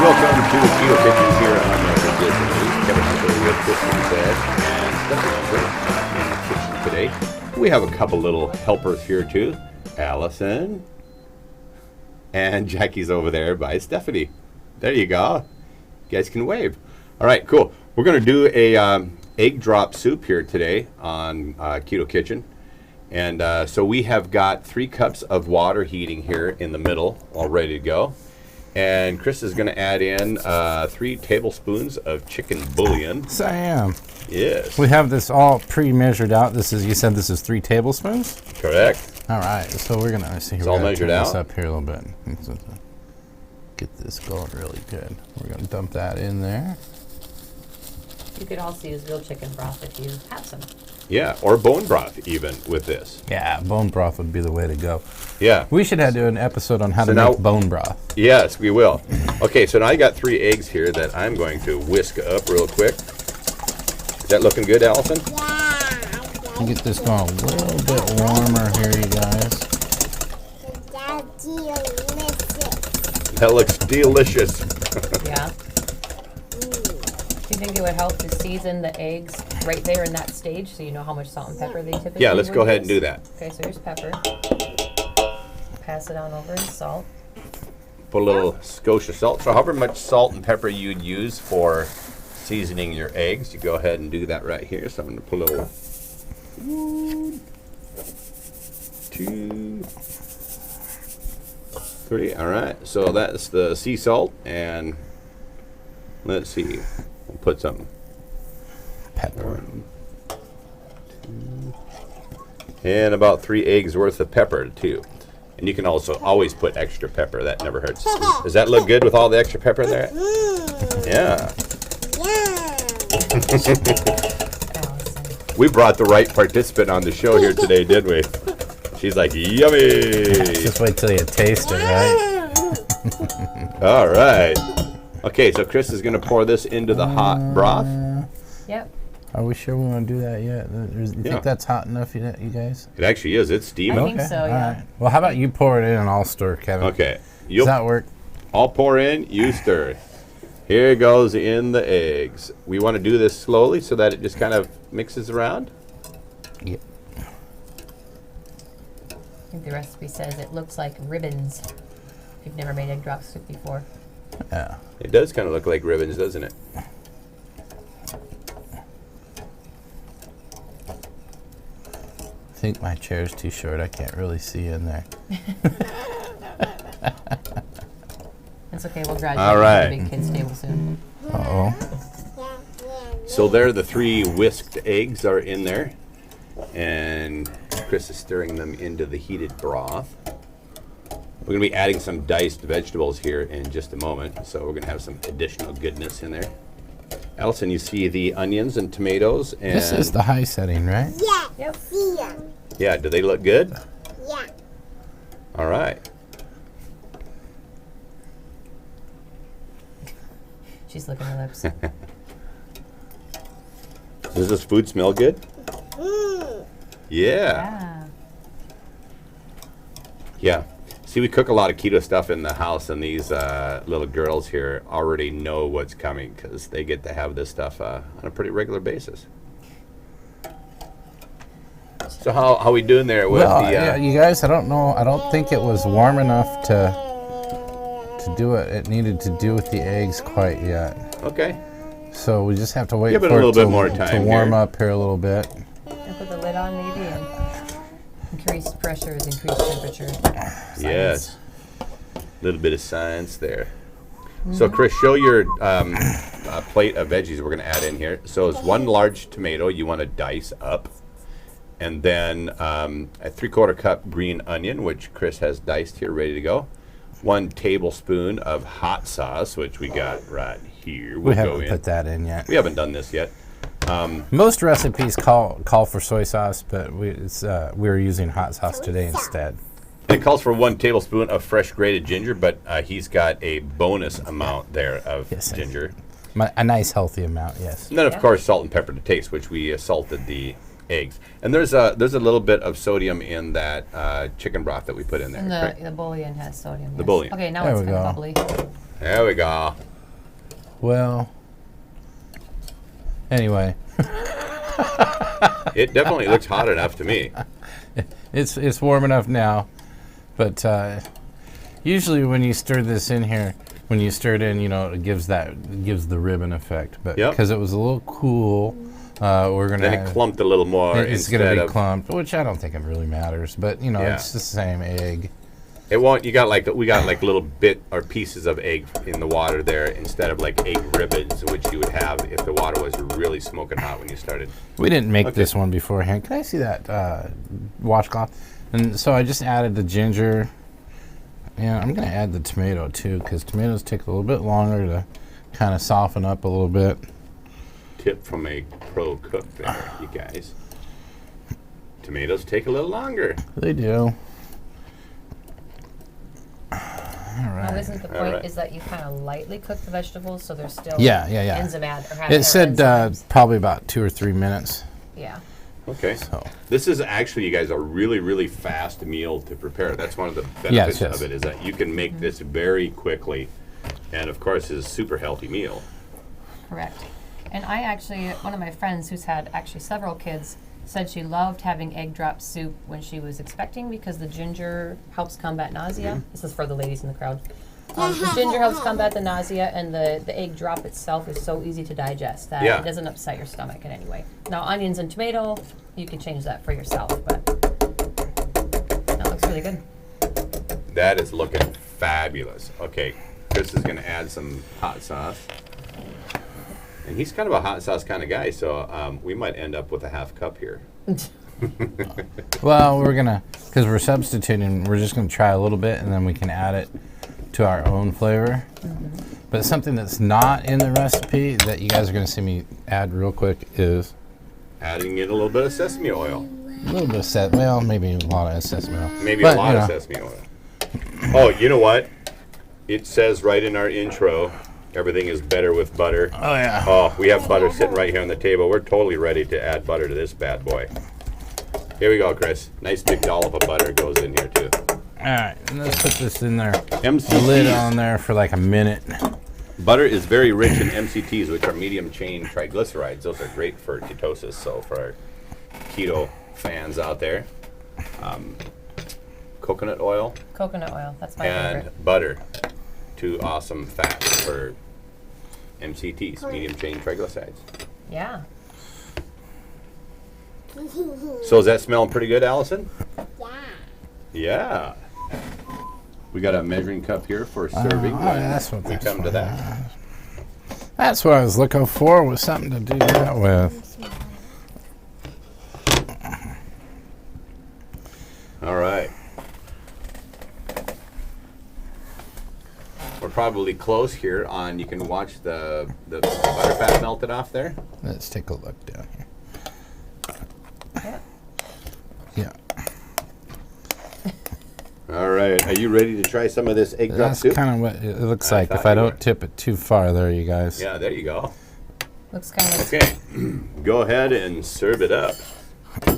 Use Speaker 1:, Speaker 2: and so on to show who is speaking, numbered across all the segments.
Speaker 1: Welcome to the Keto Kitchen here on American Disney News. Kevin Hunter with Kristen Zed and Stephanie in the kitchen today. We have a couple little helpers here too. Allison and Jackie's over there by Stephanie. There you go. You guys can wave. All right, cool. We're going to do a egg drop soup here today on Keto Kitchen. And so we have got 3 cups of water heating here in the middle, all ready to go. And Chris is going to add in 3 tablespoons of chicken bouillon.
Speaker 2: Yes, I am.
Speaker 1: Yes.
Speaker 2: We have this all pre-measured out. This is, you said this is 3 tablespoons?
Speaker 1: Correct.
Speaker 2: All right, so we're going to see.
Speaker 1: It's all measured out.
Speaker 2: This up here a little bit. Get this going really good. We're going to dump that in there.
Speaker 3: You could also use real chicken broth if you have some.
Speaker 1: Yeah, or bone broth even with this.
Speaker 2: Yeah, bone broth would be the way to go.
Speaker 1: Yeah.
Speaker 2: We should have to do an episode on how to make bone broth.
Speaker 1: Yes, we will. Okay, so now I got 3 eggs here that I'm going to whisk up real quick. Is that looking good, Allison?
Speaker 2: Yeah. Get this going a little bit warmer here, you guys.
Speaker 1: That looks delicious.
Speaker 3: Yeah. Do you think it would help to season the eggs right there in that stage so you know how much salt and pepper they typically
Speaker 1: Yeah, let's go ahead and do that.
Speaker 3: Okay, so here's pepper. Pass it on over in salt.
Speaker 1: Put a little Scotia salt. So however much salt and pepper you'd use for seasoning your eggs, you go ahead and do that right here. So I'm going to put a little 1, 2, 3. All right, so that's the sea salt. And let's see, we'll put some
Speaker 2: pepper.
Speaker 1: 1, 2, and about 3 eggs worth of pepper too. And you can also always put extra pepper. That never hurts. Does that look good with all the extra pepper there? Yeah. We brought the right participant on the show here today, didn't we? She's like, yummy.
Speaker 2: Just wait till you taste it, right?
Speaker 1: All right. Okay, so Chris is going to pour this into the hot broth.
Speaker 3: Yep.
Speaker 2: Are we sure we want to do that yet? You think that's hot enough, you guys?
Speaker 1: It actually is. It's steaming.
Speaker 3: I think so, yeah.
Speaker 2: All right. Well, how about you pour it in and I'll stir, Kevin?
Speaker 1: Okay.
Speaker 2: Does that work?
Speaker 1: I'll pour in, you stir. Here goes in the eggs. We want to do this slowly so that it just kind of mixes around.
Speaker 2: Yep.
Speaker 3: I think the recipe says it looks like ribbons. If you've never made egg drop soup before.
Speaker 2: Yeah.
Speaker 1: It does kind of look like ribbons, doesn't it?
Speaker 2: I think my chair's too short. I can't really see in there.
Speaker 3: It's okay. We'll graduate
Speaker 1: All right.
Speaker 3: to the big kids table soon.
Speaker 2: Uh-oh.
Speaker 1: So there, the 3 whisked eggs are in there. And Chris is stirring them into the heated broth. We're going to be adding some diced vegetables here in just a moment. So we're going to have some additional goodness in there. Allison, you see the onions and tomatoes. And
Speaker 2: This is the high setting, right?
Speaker 4: Yeah.
Speaker 3: Yep.
Speaker 4: Yeah.
Speaker 1: yeah, do they look good?
Speaker 4: Yeah.
Speaker 1: All right.
Speaker 3: She's licking her lips.
Speaker 1: Does this food smell good?
Speaker 4: Mm.
Speaker 1: Yeah.
Speaker 3: Yeah.
Speaker 1: Yeah. See, we cook a lot of keto stuff in the house, and these little girls here already know what's coming because they get to have this stuff on a pretty regular basis. So how we doing there with
Speaker 2: Well,
Speaker 1: the...
Speaker 2: yeah, you guys, I don't know. I don't think it was warm enough to do it. It needed to do with the eggs quite yet.
Speaker 1: Okay.
Speaker 2: So we just have to wait
Speaker 1: Give it
Speaker 2: for
Speaker 1: a little
Speaker 2: it
Speaker 1: bit
Speaker 2: to,
Speaker 1: more
Speaker 2: to
Speaker 1: time
Speaker 2: warm
Speaker 1: here.
Speaker 2: up here a little bit.
Speaker 3: And put the lid on maybe and increased pressure is increased temperature.
Speaker 1: Yes. A little bit of science there. So, Chris, show your plate of veggies we're going to add in here. So it's 1 large tomato you want to dice up. And then a 3/4 cup green onion, which Chris has diced here, ready to go. 1 tablespoon of hot sauce, which we got right here.
Speaker 2: We haven't put that in yet.
Speaker 1: We haven't done this yet.
Speaker 2: Most recipes call for soy sauce, but we're using hot sauce today instead.
Speaker 1: It calls for 1 tablespoon of fresh grated ginger, but he's got a bonus amount there of ginger.
Speaker 2: A nice healthy amount, yes.
Speaker 1: And then, of course, salt and pepper to taste, which we salted the eggs. And there's a little bit of sodium in that chicken broth that we put in there.
Speaker 3: And
Speaker 1: correct?
Speaker 3: the bouillon has sodium.
Speaker 1: The bouillon.
Speaker 3: Okay, now
Speaker 2: There
Speaker 3: it's
Speaker 2: we
Speaker 3: kind of
Speaker 2: go.
Speaker 3: bubbly.
Speaker 1: There we go.
Speaker 2: Well, anyway,
Speaker 1: It definitely looks hot enough to me.
Speaker 2: it's warm enough now, but usually when you stir this in here, when you stir it in, it gives the ribbon effect. But
Speaker 1: Yep.
Speaker 2: because it was a little cool, we're gonna.
Speaker 1: Then it clumped a little more.
Speaker 2: It's gonna
Speaker 1: instead
Speaker 2: be
Speaker 1: of,
Speaker 2: clumped, which I don't think it really matters. But
Speaker 1: Yeah.
Speaker 2: it's the same egg.
Speaker 1: It won't. We got like little bit or pieces of egg in the water there instead of like egg ribbons, which you would have if the water was really smoking hot when you started.
Speaker 2: We didn't make this one beforehand. Can I see that washcloth? And so I just added the ginger. Yeah, I'm going to add the tomato too, because tomatoes take a little bit longer to kind of soften up a little bit.
Speaker 1: Tip from a pro cook there, you guys. Tomatoes take a little longer.
Speaker 2: They do. All
Speaker 3: Now,
Speaker 2: right.
Speaker 3: isn't the
Speaker 1: All
Speaker 3: point
Speaker 1: right.
Speaker 3: is that you kind of lightly cook the vegetables so they're still
Speaker 2: Yeah. It said probably about 2 or 3 minutes.
Speaker 3: yeah.
Speaker 1: Okay.
Speaker 2: So
Speaker 1: This is actually, you guys, a really, really fast meal to prepare. That's one of the
Speaker 2: Yes,
Speaker 1: benefits
Speaker 2: yes.
Speaker 1: of it, is that you can make this very quickly. And, of course, it's a super healthy meal.
Speaker 3: Correct. And I actually, one of my friends who's had actually several kids said she loved having egg drop soup when she was expecting because the ginger helps combat nausea.
Speaker 1: Mm-hmm.
Speaker 3: This is for the ladies in the crowd. The ginger helps combat the nausea, and the egg drop itself is so easy to digest that
Speaker 1: Yeah.
Speaker 3: it doesn't upset your stomach in any way. Now, onions and tomato, you can change that for yourself, but that looks really good.
Speaker 1: That is looking fabulous. Okay, Chris is going to add some hot sauce. And he's kind of a hot sauce kind of guy, so we might end up with a half cup here.
Speaker 2: well, we're gonna because we're substituting. We're just gonna try a little bit, and then we can add it to our own flavor. But something that's not in the recipe that you guys are going to see me add real quick is
Speaker 1: Adding in a little bit of sesame oil.
Speaker 2: a little bit of sesame. Well, maybe a lot of sesame oil.
Speaker 1: Maybe
Speaker 2: But,
Speaker 1: a lot of sesame oil. Oh, you know what? It says right in our intro, everything is better with butter.
Speaker 2: Oh yeah.
Speaker 1: Oh, we have butter sitting right here on the table. We're totally ready to add butter to this bad boy. Here we go, Chris. Nice big dollop of butter goes in here, too.
Speaker 2: All right, and let's put this in there.
Speaker 1: MCTs.
Speaker 2: The lid on there for like a minute.
Speaker 1: Butter is very rich in MCTs, which are medium chain triglycerides. Those are great for ketosis. So for our keto fans out there, coconut oil
Speaker 3: Coconut oil, that's my
Speaker 1: and
Speaker 3: favorite.
Speaker 1: butter, 2 awesome fats for MCTs, medium chain triglycerides.
Speaker 3: Yeah.
Speaker 1: So is that smelling pretty good, Allison?
Speaker 4: Yeah.
Speaker 1: Yeah. We got a measuring cup here for serving.
Speaker 2: Oh, that's what
Speaker 1: we
Speaker 2: that's
Speaker 1: come to that.
Speaker 2: That's what I was looking for, was something to do that with.
Speaker 1: All right. We're probably close here on, you can watch the butter fat melted off there.
Speaker 2: Let's take a look down here.
Speaker 3: Yeah.
Speaker 2: Yeah.
Speaker 1: All right. Are you ready to try some of this egg drop
Speaker 2: That's
Speaker 1: soup?
Speaker 2: kind of what it looks
Speaker 1: I
Speaker 2: like if
Speaker 1: thought
Speaker 2: I
Speaker 1: you
Speaker 2: don't
Speaker 1: were.
Speaker 2: tip it too far there, you guys.
Speaker 1: Yeah, there you go.
Speaker 3: Looks kind of
Speaker 1: Okay. Go ahead and serve it up.
Speaker 3: There,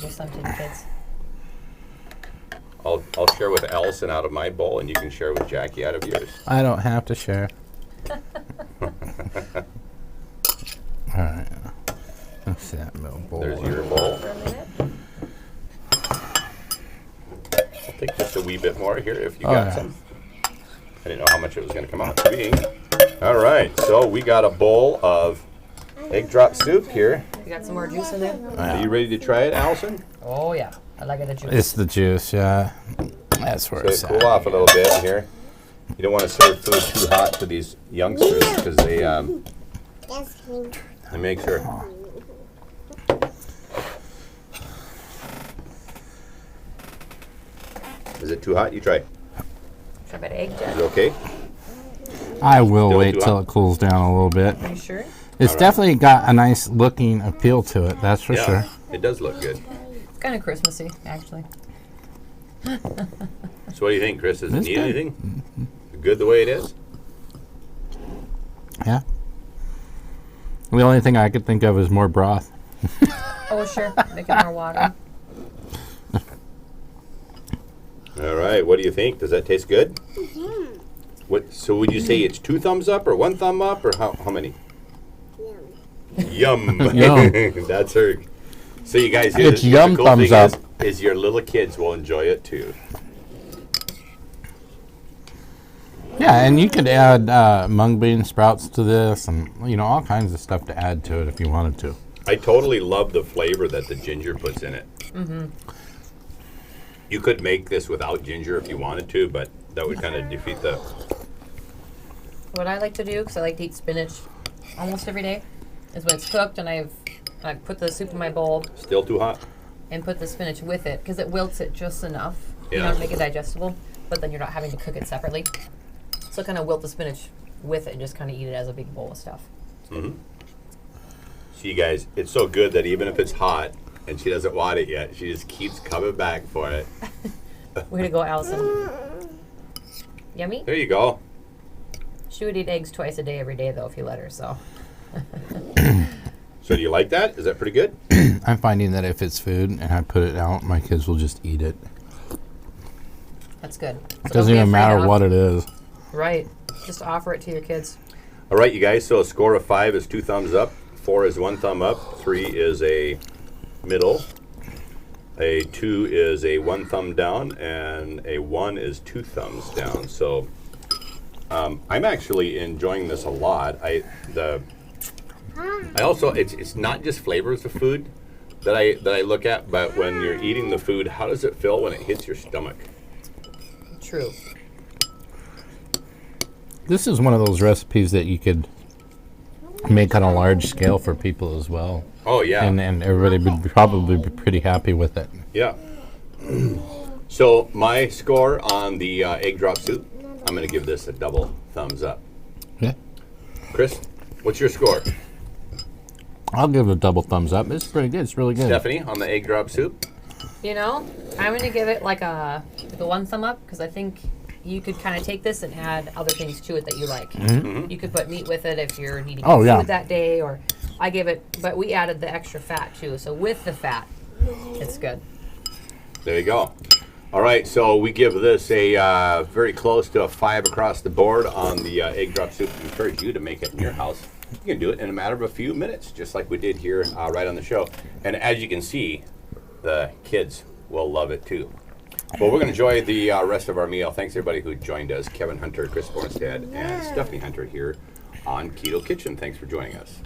Speaker 3: give some to the kids.
Speaker 1: I'll share with Allison out of my bowl, and you can share with Jackie out of yours.
Speaker 2: I don't have to share. All right. Let's see that little bowl.
Speaker 1: There's your bowl.
Speaker 3: For a minute.
Speaker 1: I'll take just a wee bit more here if you
Speaker 2: Oh,
Speaker 1: got
Speaker 2: yeah.
Speaker 1: some. I didn't know how much it was going to come out to be. All right, so we got a bowl of egg drop soup here.
Speaker 3: You got some more juice in there?
Speaker 1: Are you ready to try it, Allison?
Speaker 3: Oh yeah, I like it the juice.
Speaker 2: It's the juice, yeah. That's where
Speaker 1: So
Speaker 2: it's
Speaker 1: cool
Speaker 2: at.
Speaker 1: off a little bit here. You don't want to serve food too hot to these youngsters because they make sure. Is it too hot? You try.
Speaker 3: Try about egg,
Speaker 1: Is
Speaker 3: Jack.
Speaker 1: it okay?
Speaker 2: I will
Speaker 1: Still
Speaker 2: wait
Speaker 1: too
Speaker 2: till
Speaker 1: hot?
Speaker 2: it cools down a little bit.
Speaker 3: Are you sure?
Speaker 2: It's
Speaker 1: All right.
Speaker 2: definitely got a nice looking appeal to it, that's for sure.
Speaker 1: It does look good.
Speaker 3: It's kind of Christmassy, actually.
Speaker 1: So what do you think, Chris? Does it
Speaker 2: It's
Speaker 1: need
Speaker 2: good.
Speaker 1: anything? Good the way it is?
Speaker 2: Yeah. The only thing I could think of is more broth.
Speaker 3: Oh sure, make it more water.
Speaker 1: All right, what do you think? Does that taste good? What? So would you say it's 2 thumbs up or 1 thumb up or how many? Yum.
Speaker 2: Yum.
Speaker 1: That's her. So you guys,
Speaker 2: It's
Speaker 1: the
Speaker 2: yum
Speaker 1: cool
Speaker 2: thumbs
Speaker 1: thing
Speaker 2: up.
Speaker 1: is your little kids will enjoy it too.
Speaker 2: Yeah, and you could add mung bean sprouts to this, and all kinds of stuff to add to it if you wanted to.
Speaker 1: I totally love the flavor that the ginger puts in it. Mm-hmm. You could make this without ginger if you wanted to, but that would kind of defeat the.
Speaker 3: What I like to do, because I like to eat spinach almost every day, is when it's cooked and I put the soup in my bowl
Speaker 1: Still too hot?
Speaker 3: and put the spinach with it, because it wilts it just enough,
Speaker 1: Yeah.
Speaker 3: to make it digestible, but then you're not having to cook it separately. So kind of wilt the spinach with it and just kind of eat it as a big bowl of stuff.
Speaker 1: Mm-hmm. See, guys, it's so good that even if it's hot and she doesn't want it yet, she just keeps coming back for it.
Speaker 3: Way to go, Allison. Yummy?
Speaker 1: There you go.
Speaker 3: She would eat eggs twice a day every day, though, if you let her, so.
Speaker 1: So do you like that? Is that pretty good?
Speaker 2: I'm finding that if it's food and I put it out, my kids will just eat it.
Speaker 3: That's good.
Speaker 2: It doesn't even matter what it is.
Speaker 3: Right. Just offer it to your kids.
Speaker 1: All right, you guys. So a score of 5 is 2 thumbs up. 4 is 1 thumb up. 3 is a middle. A 2 is a 1 thumb down, and a 1 is 2 thumbs down. So I'm actually enjoying this a lot. I also it's not just flavors of food that I look at, but when you're eating the food, how does it feel when it hits your stomach?
Speaker 3: True.
Speaker 2: This is one of those recipes that you could make on a large scale for people as well.
Speaker 1: Oh yeah,
Speaker 2: And everybody would probably be pretty happy with it.
Speaker 1: yeah. So my score on the egg drop soup, I'm going to give this a double thumbs up.
Speaker 2: Yeah.
Speaker 1: Chris, what's your score?
Speaker 2: I'll give it a double thumbs up. It's pretty good. It's really good.
Speaker 1: Stephanie, on the egg drop soup?
Speaker 3: I'm going to give it like the 1 thumb up, because I think you could kind of take this and add other things to it that you like.
Speaker 1: Mm-hmm.
Speaker 3: You could put meat with it if you're needing
Speaker 2: Oh,
Speaker 3: food
Speaker 2: yeah.
Speaker 3: that day, or I gave it, but we added the extra fat too. So with the fat, it's good.
Speaker 1: There you go. All right, so we give this a very close to a 5 across the board on the egg drop soup. I encourage you to make it in your house. You can do it in a matter of a few minutes, just like we did here right on the show. And as you can see, the kids will love it too. Well, we're going to enjoy the rest of our meal. Thanks everybody who joined us. Kevin Hunter, Chris Bornstead, and Stephanie Hunter here on Keto Kitchen. Thanks for joining us.